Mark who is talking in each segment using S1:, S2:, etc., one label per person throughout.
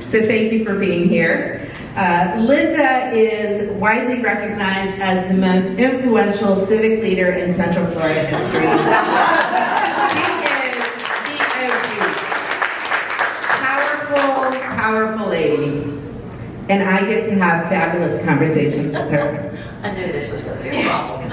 S1: So thank you for being here. Linda is widely recognized as the most influential civic leader in Central Florida history. She is the OG. Powerful lady. And I get to have fabulous conversations with her.
S2: I knew this was going to be a problem.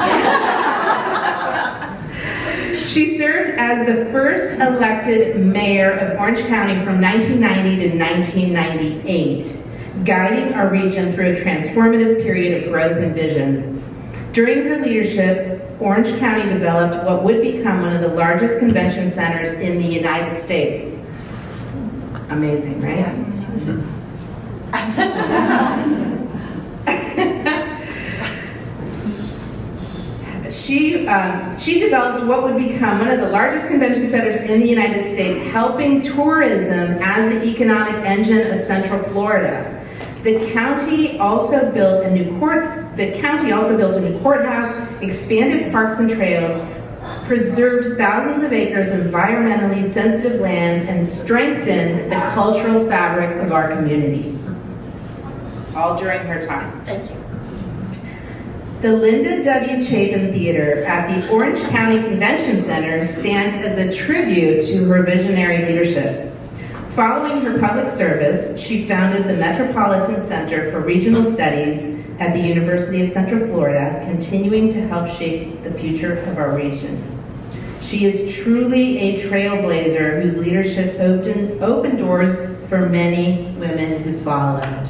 S1: She served as the first elected mayor of Orange County from 1990 to 1998, guiding our region through a transformative period of growth and vision. During her leadership, Orange County developed what would become one of the largest convention centers in the United States. Amazing, right? Yeah. She developed what would become one of the largest convention centers in the United States, helping tourism as the economic engine of Central Florida. The county also built a new courthouse, expanded parks and trails, preserved thousands of acres of environmentally sensitive land, and strengthened the cultural fabric of our community. All during her time.
S2: Thank you.
S1: The Linda W. Chapin Theater at the Orange County Convention Center stands as a tribute to her visionary leadership. Following her public service, she founded the Metropolitan Center for Regional Studies at the University of Central Florida, continuing to help shape the future of our region. She is truly a trailblazer whose leadership opened doors for many women who followed.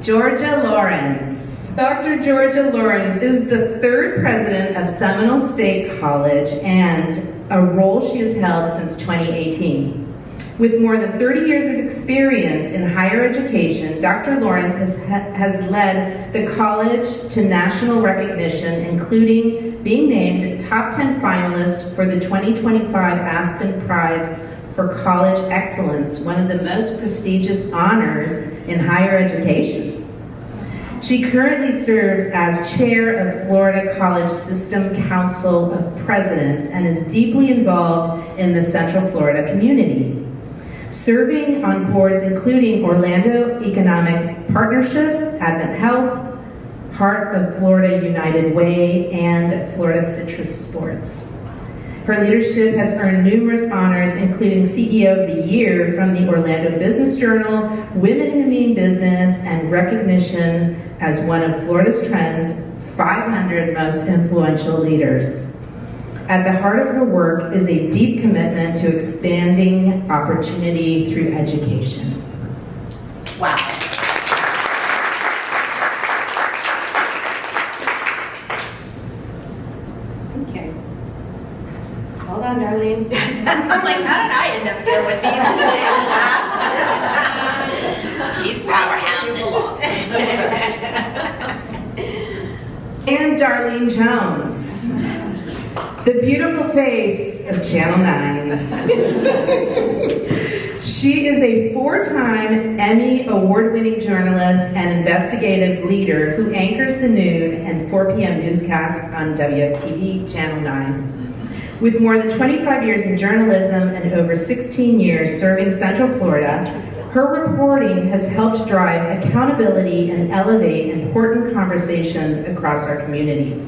S1: Georgia Lorenz. Dr. Georgia Lorenz is the third president of Seminole State College, and a role she has held since 2018. With more than 30 years of experience in higher education, Dr. Lorenz has led the college to national recognition, including being named top 10 finalist for the 2025 Aspen Prize for College Excellence, one of the most prestigious honors in higher education. She currently serves as chair of Florida College System Council of Presidents and is deeply involved in the Central Florida community, serving on boards including Orlando Economic Partnership, Advent Health, Heart of Florida United Way, and Florida Citrus Sports. Her leadership has earned numerous honors, including CEO of the Year from the Orlando Business Journal, Women Who Mean Business, and recognition as one of Florida's Trend's 500 most influential leaders. At the heart of her work is a deep commitment to expanding opportunity through education.
S2: Wow.
S1: Okay. Hold on, Darlene.
S2: I'm like, how did I end up here with these today? These powerhouses.
S1: And Darlene Jones, the beautiful face of Channel 9. She is a 4-time Emmy award-winning journalist and investigative leader who anchors the noon and 4 p.m. newscasts on WFTV Channel 9. With more than 25 years in journalism and over 16 years serving Central Florida, her reporting has helped drive accountability and elevate important conversations across our community.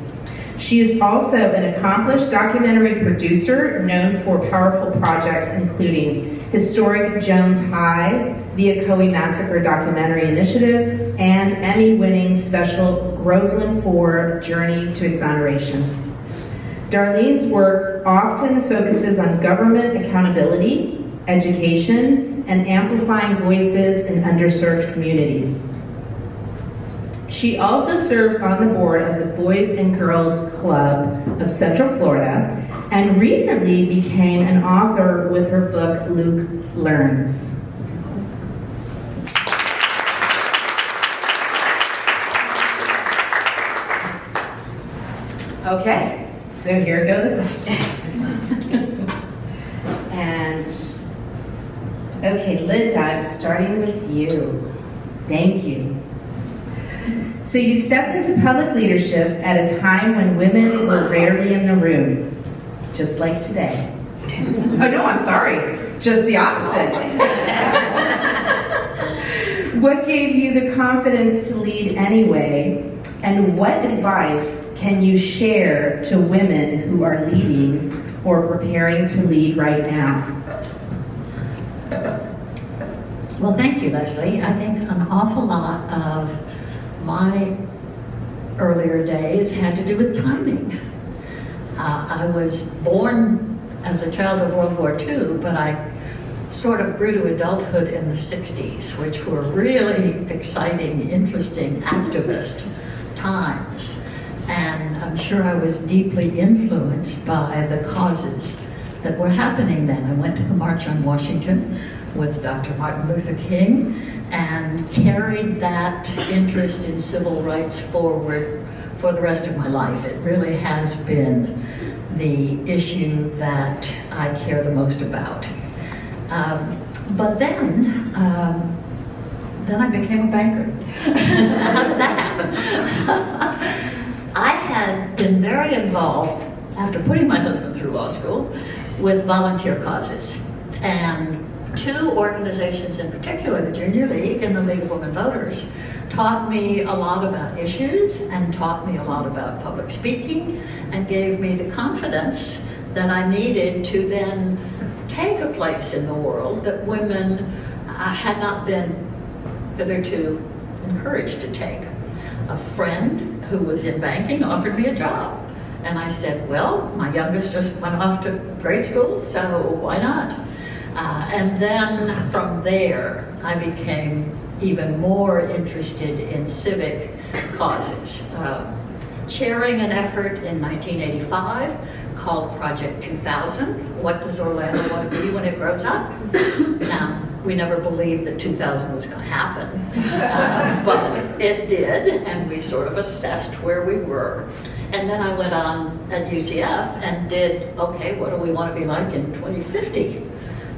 S1: She is also an accomplished documentary producer known for powerful projects including Historic Jones High, the Ocoee Massacre Documentary Initiative, and Emmy-winning special Groveland 4 Journey to Exoneration. Darlene's work often focuses on government accountability, education, and amplifying voices in underserved communities. She also serves on the board of the Boys and Girls Club of Central Florida and recently became an author with her book, Luke Learns. Okay, so here go the questions. And, okay, Linda, I'm starting with you. Thank you. So you stepped into public leadership at a time when women were rarely in the room, just like today. Oh no, I'm sorry, just the opposite. What gave you the confidence to lead anyway, and what advice can you share to women who are leading or preparing to lead right now?
S3: Well, thank you, Leslie. I think an awful lot of my earlier days had to do with timing. I was born as a child of World War II, but I sort of grew to adulthood in the 60s, which were really exciting, interesting, activist times. And I'm sure I was deeply influenced by the causes that were happening then. I went to the March on Washington with Dr. Martin Luther King and carried that interest in civil rights forward for the rest of my life. It really has been the issue that I care the most about. But then I became a banker. How did that happen? I had been very involved, after putting my husband through law school, with volunteer causes. And two organizations in particular, the Junior League and the League of Women Voters, taught me a lot about issues and taught me a lot about public speaking and gave me the confidence that I needed to then take a place in the world that women had not been hitherto encouraged to take. A friend who was in banking offered me a job. And I said, well, my youngest just went off to grade school, so why not? And then from there, I became even more interested in civic causes. Chairing an effort in 1985 called Project 2000. What does Orlando want to be when it grows up? Now, we never believed that 2000 was going to happen, but it did, and we sort of assessed where we were. And then I went on at UCF and did, okay, what do we want to be like in 2050?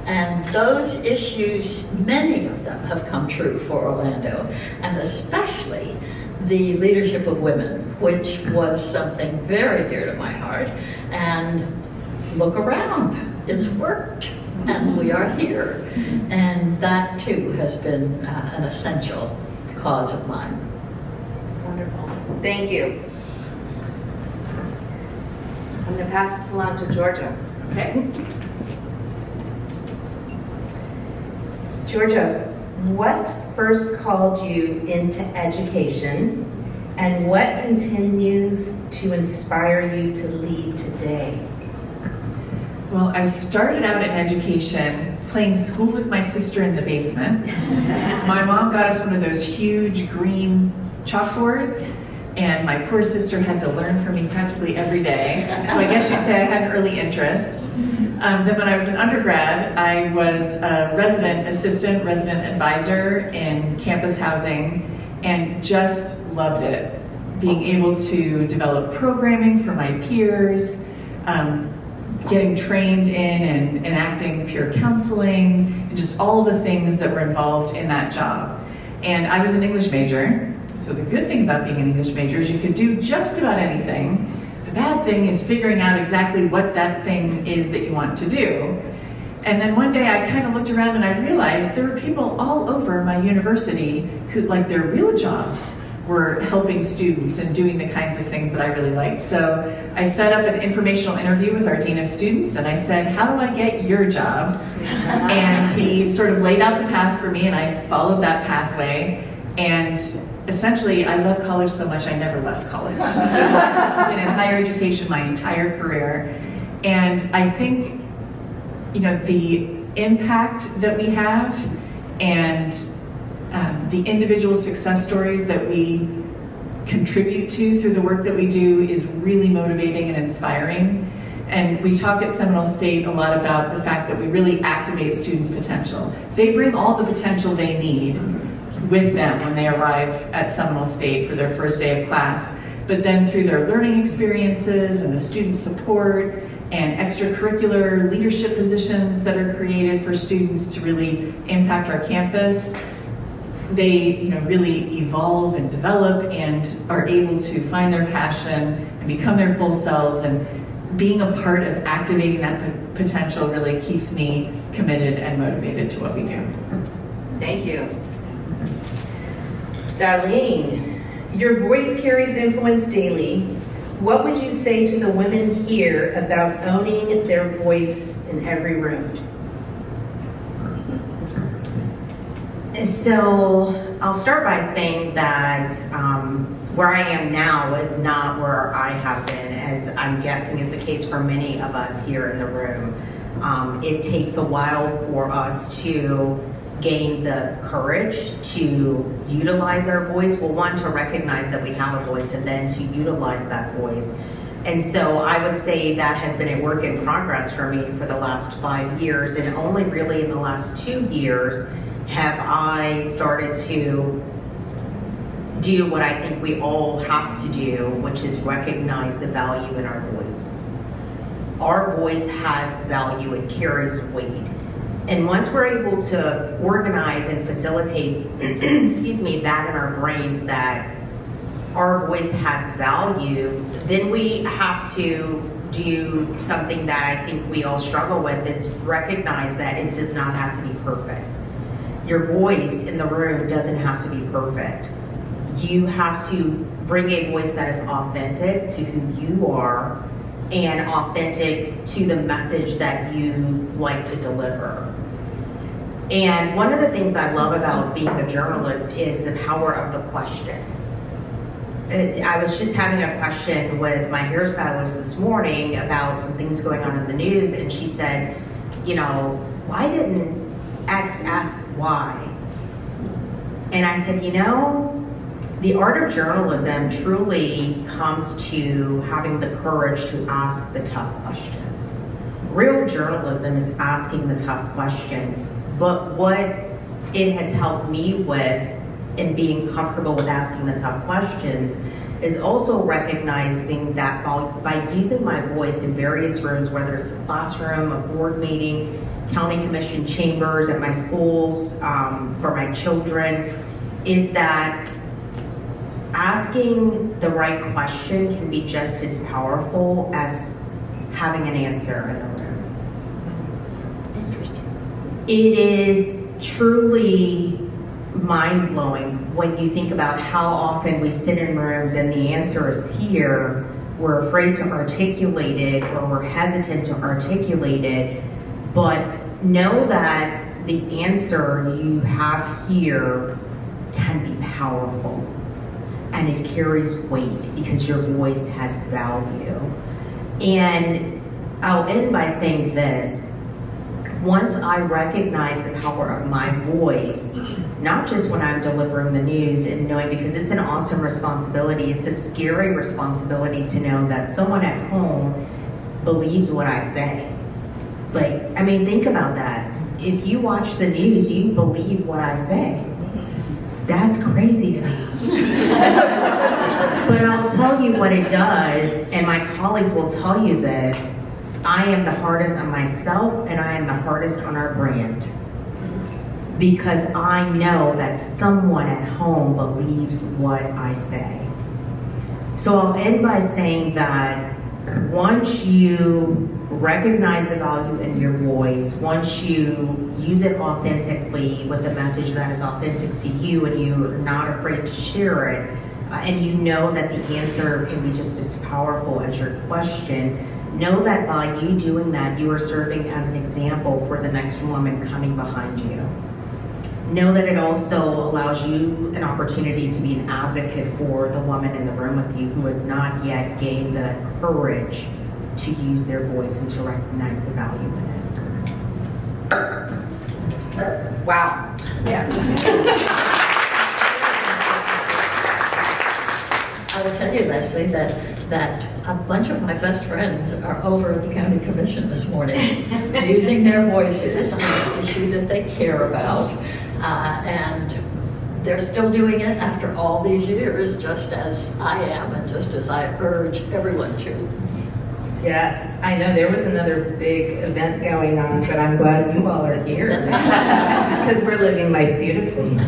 S3: And those issues, many of them have come true for Orlando, and especially the leadership of women, which was something very dear to my heart. And look around, it's worked, and we are here. And that too has been an essential cause of mine.
S1: Wonderful. Thank you. I'm going to pass this along to Georgia. Okay. Georgia, what first called you into education, and what continues to inspire you to lead today?
S4: Well, I started out in education playing school with my sister in the basement. My mom got us one of those huge green chalkboards, and my poor sister had to learn from me practically every day. So I guess you'd say I had an early interest. Then when I was an undergrad, I was a resident advisor in campus housing, and just loved it. Being able to develop programming for my peers, getting trained in and enacting peer counseling, and just all the things that were involved in that job. And I was an English major, so the good thing about being an English major is you could do just about anything. The bad thing is figuring out exactly what that thing is that you want to do. And then one day I kind of looked around and I realized there were people all over my university who, like, their real jobs were helping students and doing the kinds of things that I really liked. So I set up an informational interview with our dean of students, and I said, how do I get your job? And he sort of laid out the path for me, and I followed that pathway. And essentially, I love college so much I never left college. I've been in higher education my entire career. And I think, you know, the impact that we have and the individual success stories that we contribute to through the work that we do is really motivating and inspiring. And we talk at Seminole State a lot about the fact that we really activate students' potential. They bring all the potential they need with them when they arrive at Seminole State for their first day of class. But then through their learning experiences and the student support and extracurricular leadership positions that are created for students to really impact our campus, they really evolve and develop and are able to find their passion and become their full selves, and being a part of activating that potential really keeps me committed and motivated to what we do.
S1: Thank you. Darlene, your voice carries influence daily. What would you say to the women here about owning their voice in every room?
S2: So I'll start by saying that where I am now is not where I have been, as I'm guessing is the case for many of us here in the room. It takes a while for us to gain the courage to utilize our voice. Well, one, to recognize that we have a voice, and then to utilize that voice. And so I would say that has been a work in progress for me for the last 5 years, and only really in the last 2 years have I started to do what I think we all have to do, which is recognize the value in our voice. Our voice has value, it carries weight. And once we're able to organize and facilitate, excuse me, that in our brains, that our voice has value, then we have to do something that I think we all struggle with, is recognize that it does not have to be perfect. Your voice in the room doesn't have to be perfect. You have to bring a voice that is authentic to who you are and authentic to the message that you like to deliver. And one of the things I love about being a journalist is the power of the question. I was just having a question with my hairstylist this morning about some things going on in the news, and she said, why didn't X ask why? And I said, the art of journalism truly comes to having the courage to ask the tough questions. Real journalism is asking the tough questions, but what it has helped me with in being comfortable with asking the tough questions is also recognizing that by using my voice in various rooms, whether it's a classroom, a board meeting, county commission chambers, at my schools, for my children, is that asking the right question can be just as powerful as having an answer in the room. It is truly mind-blowing when you think about how often we sit in rooms and the answer is here, we're afraid to articulate it, or we're hesitant to articulate it, but know that the answer you have here can be powerful, and it carries weight because your voice has value. And I'll end by saying this: once I recognize the power of my voice, not just when I'm delivering the news, and knowing, because it's an awesome responsibility, it's a scary responsibility to know that someone at home believes what I say. Think about that. If you watch the news, you believe what I say. That's crazy to me. But I'll tell you what it does, and my colleagues will tell you this: I am the hardest on myself, and I am the hardest on our brand. Because I know that someone at home believes what I say. So I'll end by saying that once you recognize the value in your voice, once you use it authentically with the message that is authentic to you, and you're not afraid to share it, and you know that the answer can be just as powerful as your question, know that by you doing that, you are serving as an example for the next woman coming behind you. Know that it also allows you an opportunity to be an advocate for the woman in the room with you who has not yet gained the courage to use their voice and to recognize the value in it.
S1: Wow.
S3: Yeah. I will tell you, Leslie, that a bunch of my best friends are over at the county commission this morning using their voices on an issue that they care about, and they're still doing it after all these years, just as I am, and just as I urge everyone to.
S1: Yes, I know there was another big event going on, but I'm glad you all are here because we're living life beautifully.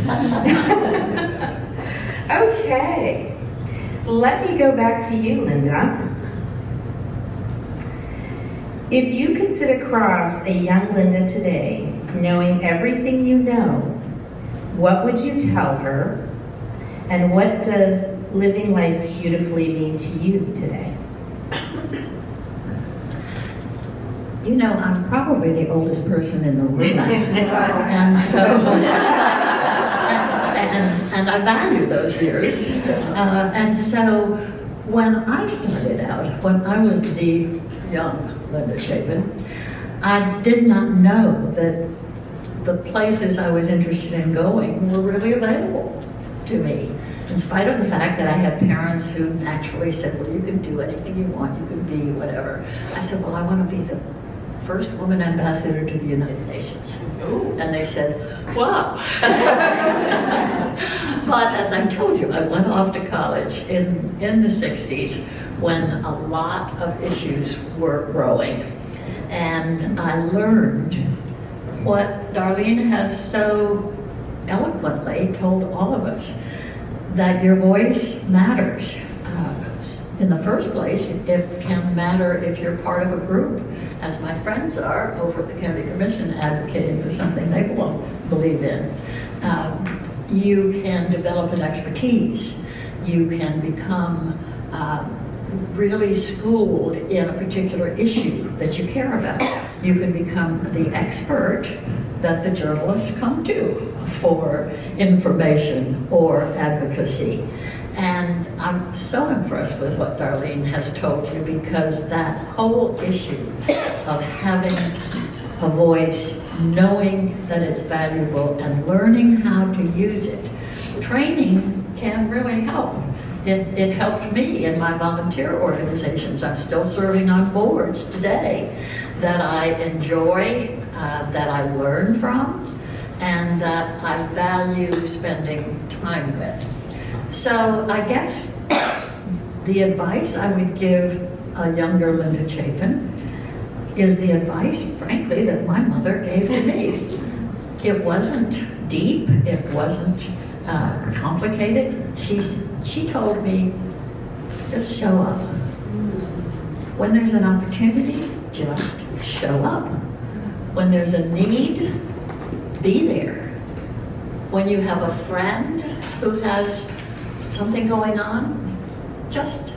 S1: Okay, let me go back to you, Linda. If you could sit across a young Linda today, knowing everything you know, what would you tell her? And what does living life beautifully mean to you today?
S3: You know, I'm probably the oldest person in the room, and so, and I value those years. And so, when I started out, when I was the young Linda Chapin, I did not know that the places I was interested in going were really available to me. In spite of the fact that I had parents who naturally said, well, you can do anything you want, you can be whatever. I said, well, I want to be the first woman ambassador to the United Nations.
S4: Ooh.
S3: And they said, wow. But as I told you, I went off to college in the 60s when a lot of issues were growing. And I learned what Daralene has so eloquently told all of us, that your voice matters. In the first place, it can matter if you're part of a group, as my friends are over at the County Commission advocating for something they believe in. You can develop an expertise. You can become really schooled in a particular issue that you care about. You can become the expert that the journalists come to for information or advocacy. And I'm so impressed with what Daralene has told you, because that whole issue of having a voice, knowing that it's valuable, and learning how to use it. Training can really help. It helped me in my volunteer organizations. I'm still serving on boards today that I enjoy, that I learn from, and that I value spending time with. So I guess the advice I would give a younger Linda Chapin is the advice, frankly, that my mother gave to me. It wasn't deep, it wasn't complicated. She told me, just show up. When there's an opportunity, just show up. When there's a need, be there. When you have a friend who has something going on, just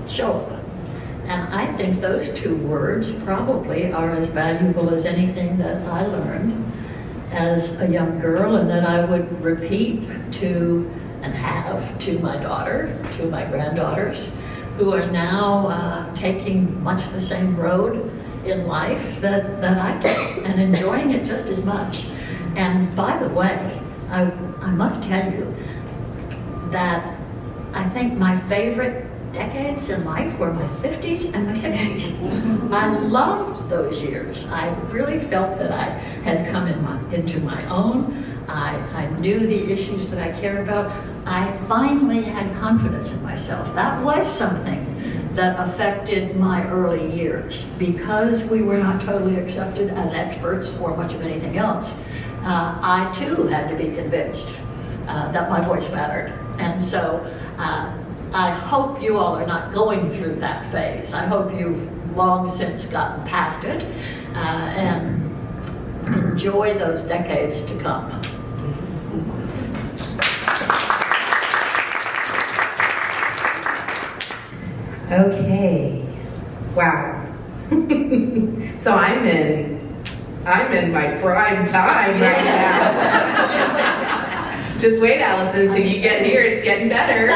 S3: show up. And I think those two words probably are as valuable as anything that I learned as a young girl, and that I would repeat to and have to my daughter, to my granddaughters, who are now taking much the same road in life that I took, and enjoying it just as much. And by the way, I must tell you that I think my favorite decades in life were my 50s and my 60s. I loved those years. I really felt that I had come into my own. I knew the issues that I cared about. I finally had confidence in myself. That was something that affected my early years. Because we were not totally accepted as experts or much of anything else, I too had to be convinced that my voice mattered. And so I hope you all are not going through that phase. I hope you've long since gotten past it and enjoy those decades to come.
S1: Okay. Wow. So I'm in my prime time right now. Just wait, Allison, till you get here. It's getting better.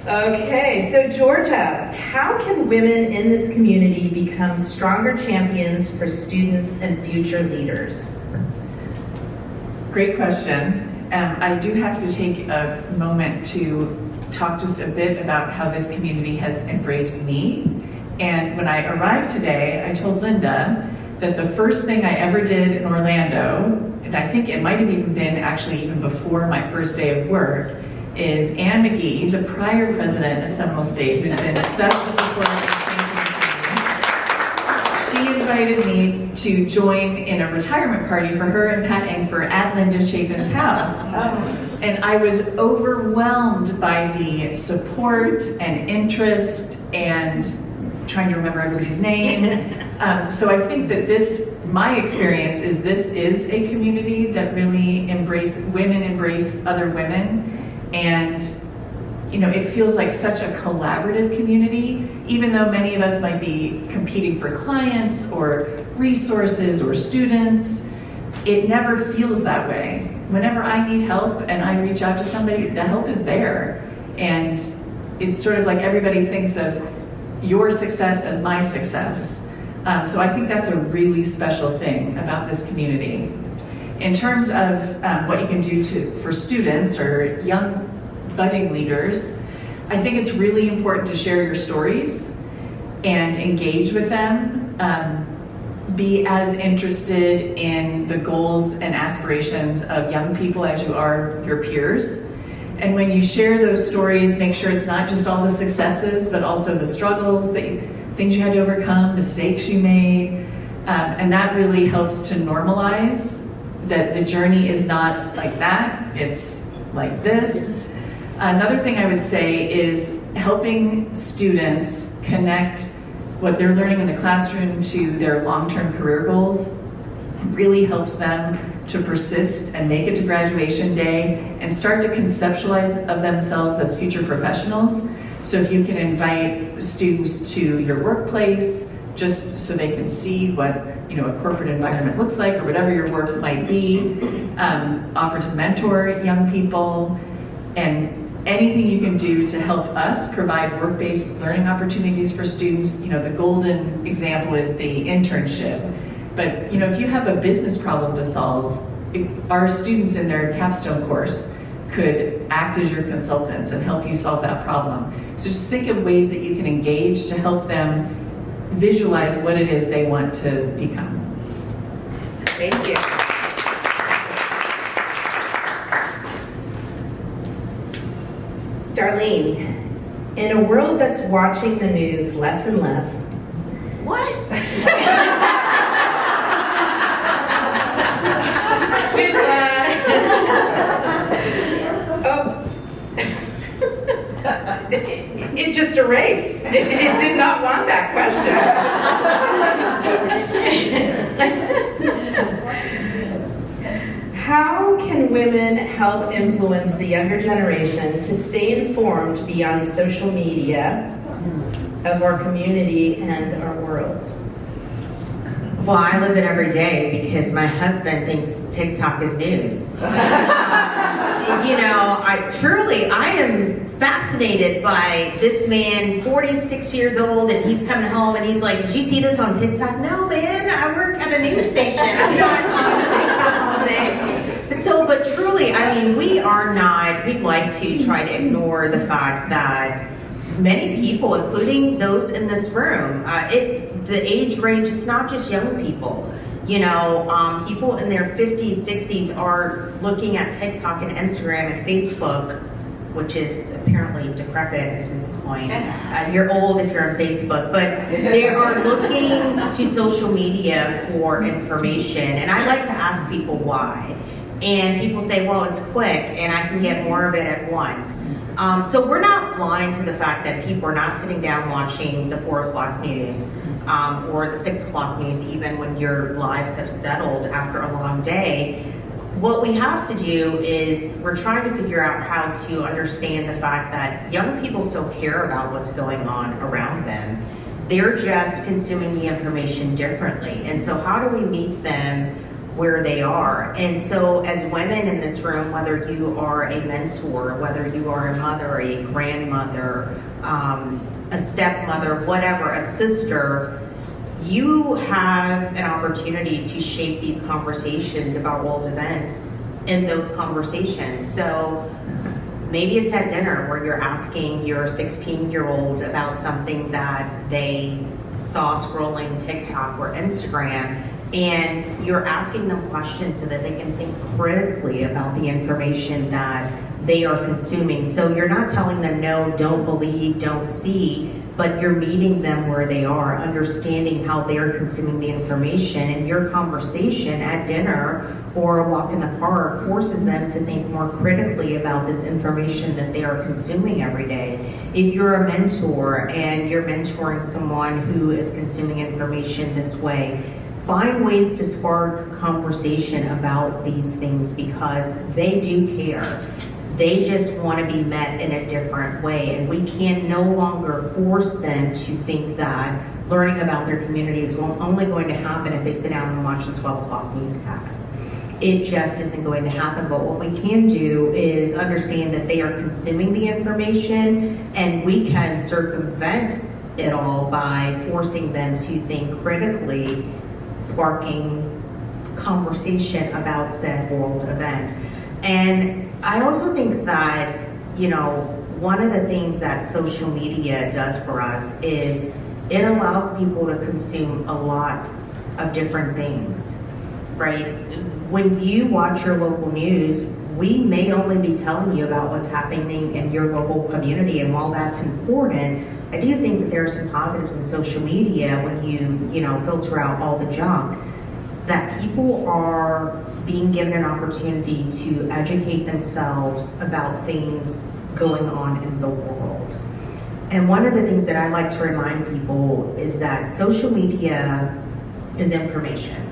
S1: Okay, so Georgia, how can women in this community become stronger champions for students and future leaders?
S4: Great question. I do have to take a moment to talk just a bit about how this community has embraced me. And when I arrived today, I told Linda that the first thing I ever did in Orlando, and I think it might have even been actually even before my first day of work, is Ann McGee, the prior president of Seminole State, who's been such a supporter of the She invited me to join in a retirement party for her and Pat Engfer at Linda Chapin's house. And I was overwhelmed by the support and interest and trying to remember everybody's name. So I think that my experience is this is a community that really women embrace other women. And it feels like such a collaborative community, even though many of us might be competing for clients or resources or students, it never feels that way. Whenever I need help and I reach out to somebody, the help is there. And it's sort of like everybody thinks of your success as my success. So I think that's a really special thing about this community. In terms of what you can do for students or young budding leaders, I think it's really important to share your stories and engage with them. Be as interested in the goals and aspirations of young people as you are your peers. And when you share those stories, make sure it's not just all the successes, but also the struggles, things you had to overcome, mistakes you made. And that really helps to normalize that the journey is not like that, it's like this. Another thing I would say is helping students connect what they're learning in the classroom to their long-term career goals really helps them to persist and make it to graduation day and start to conceptualize of themselves as future professionals. So if you can invite students to your workplace just so they can see what a corporate environment looks like or whatever your work might be, offer to mentor young people, and anything you can do to help us provide work-based learning opportunities for students. The golden example is the internship. But if you have a business problem to solve, our students in their capstone course could act as your consultants and help you solve that problem. So just think of ways that you can engage to help them visualize what it is they want to become.
S1: Thank you. Darlene, in a world that's watching the news less and less,
S2: What?
S1: Who's oh. It just erased. It did not want that question. How can women help influence the younger generation to stay informed beyond social media of our community and our world?
S2: Well, I live it every day because my husband thinks TikTok is news. I am fascinated by this man, 46 years old, and he's coming home and he's like, "Did you see this on TikTok?" "No, man, I work at a news station. I'm not on TikTok all day." So, but truly, we like to try to ignore the fact that many people, including those in this room, the age range, it's not just young people. People in their 50s, 60s are looking at TikTok and Instagram and Facebook, which is apparently decrepit at this point. You're old if you're on Facebook, but they are looking to social media for information. And I like to ask people why. And people say, well, it's quick and I can get more of it at once. So we're not blind to the fact that people are not sitting down watching the 4 o'clock news or the 6 o'clock news, even when your lives have settled after a long day. What we have to do is we're trying to figure out how to understand the fact that young people still care about what's going on around them. They're just consuming the information differently. And so how do we meet them where they are? And so as women in this room, whether you are a mentor, whether you are a mother, a grandmother, a stepmother, whatever, a sister, you have an opportunity to shape these conversations about world events in those conversations. So maybe it's at dinner where you're asking your 16-year-old about something that they saw scrolling TikTok or Instagram, and you're asking them questions so that they can think critically about the information that they are consuming. So you're not telling them no, don't believe, don't see, but you're meeting them where they are, understanding how they're consuming the information, and your conversation at dinner or a walk in the park forces them to think more critically about this information that they are consuming every day. If you're a mentor and you're mentoring someone who is consuming information this way, find ways to spark conversation about these things, because they do care. They just want to be met in a different way, and we can no longer force them to think that learning about their community is only going to happen if they sit down and watch the 12 o'clock newscast. It just isn't going to happen, but what we can do is understand that they are consuming the information, and we can circumvent it all by forcing them to think critically, sparking conversation about said world event. And I also think that, one of the things that social media does for us is it allows people to consume a lot of different things, right? When you watch your local news, we may only be telling you about what's happening in your local community, and while that's important, I do think that there are some positives in social media when you filter out all the junk, that people are being given an opportunity to educate themselves about things going on in the world. And one of the things that I like to remind people is that social media is information,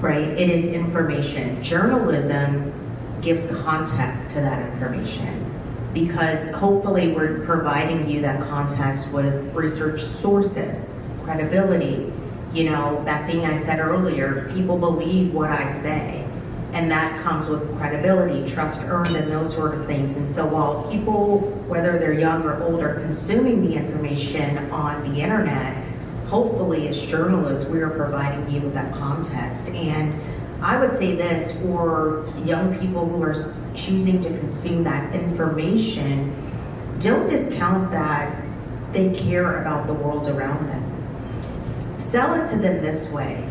S2: right? It is information. Journalism gives context to that information, because hopefully we're providing you that context with research sources, credibility. That thing I said earlier, people believe what I say, and that comes with credibility, trust earned, and those sort of things. And so while people, whether they're young or old, are consuming the information on the internet, hopefully as journalists, we are providing you with that context. And I would say this, for young people who are choosing to consume that information, don't discount that they care about the world around them. Sell it to them this way.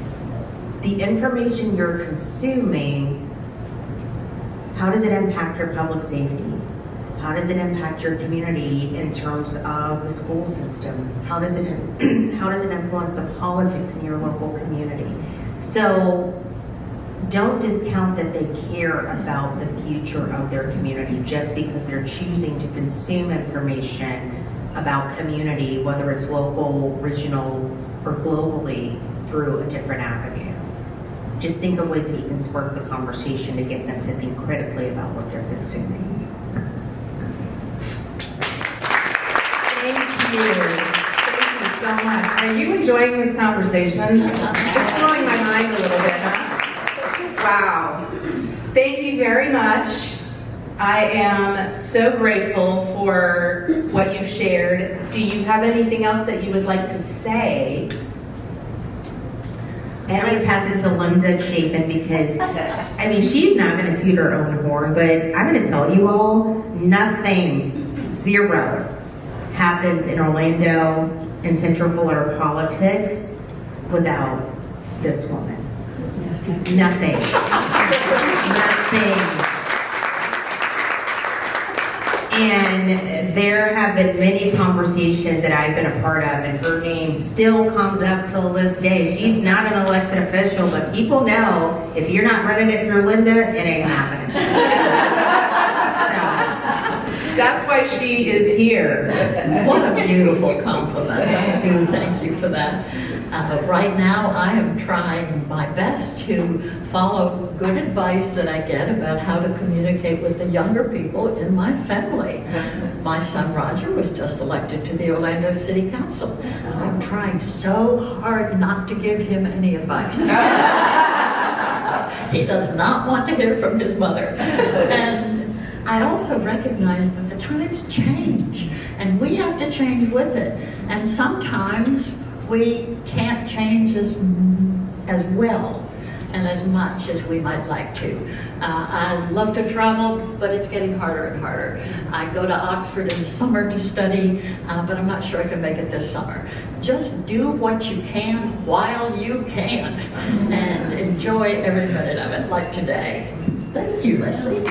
S2: The information you're consuming, how does it impact your public safety? How does it impact your community in terms of the school system? How does it influence the politics in your local community? So don't discount that they care about the future of their community just because they're choosing to consume information about community, whether it's local, regional, or globally, through a different avenue. Just think of ways that you can spark the conversation to get them to think critically about what they're consuming.
S1: Thank you. Thank you so much. Are you enjoying this conversation? It's blowing my mind a little bit, huh? Wow. Thank you very much. I am so grateful for what you've shared. Do you have anything else that you would like to say?
S2: And I'm going to pass it to Linda Chapin, because, she's not going to toot her own horn, but I'm going to tell you all, nothing, zero, happens in Orlando and Central Florida politics without this woman. Nothing. Nothing. And there have been many conversations that I've been a part of, and her name still comes up till this day. She's not an elected official, but people know if you're not running it through Linda, it ain't happening.
S1: That's why she is here.
S3: What a beautiful compliment. I do thank you for that. Right now, I am trying my best to follow good advice that I get about how to communicate with the younger people in my family. My son Roger was just elected to the Orlando City Council. So I'm trying so hard not to give him any advice. He does not want to hear from his mother. And I also recognize that the times change, and we have to change with it. And sometimes we can't change as well and as much as we might like to. I love to travel, but it's getting harder and harder. I go to Oxford in the summer to study, but I'm not sure I can make it this summer. Just do what you can while you can, and enjoy every minute of it, like today. Thank you, Leslie.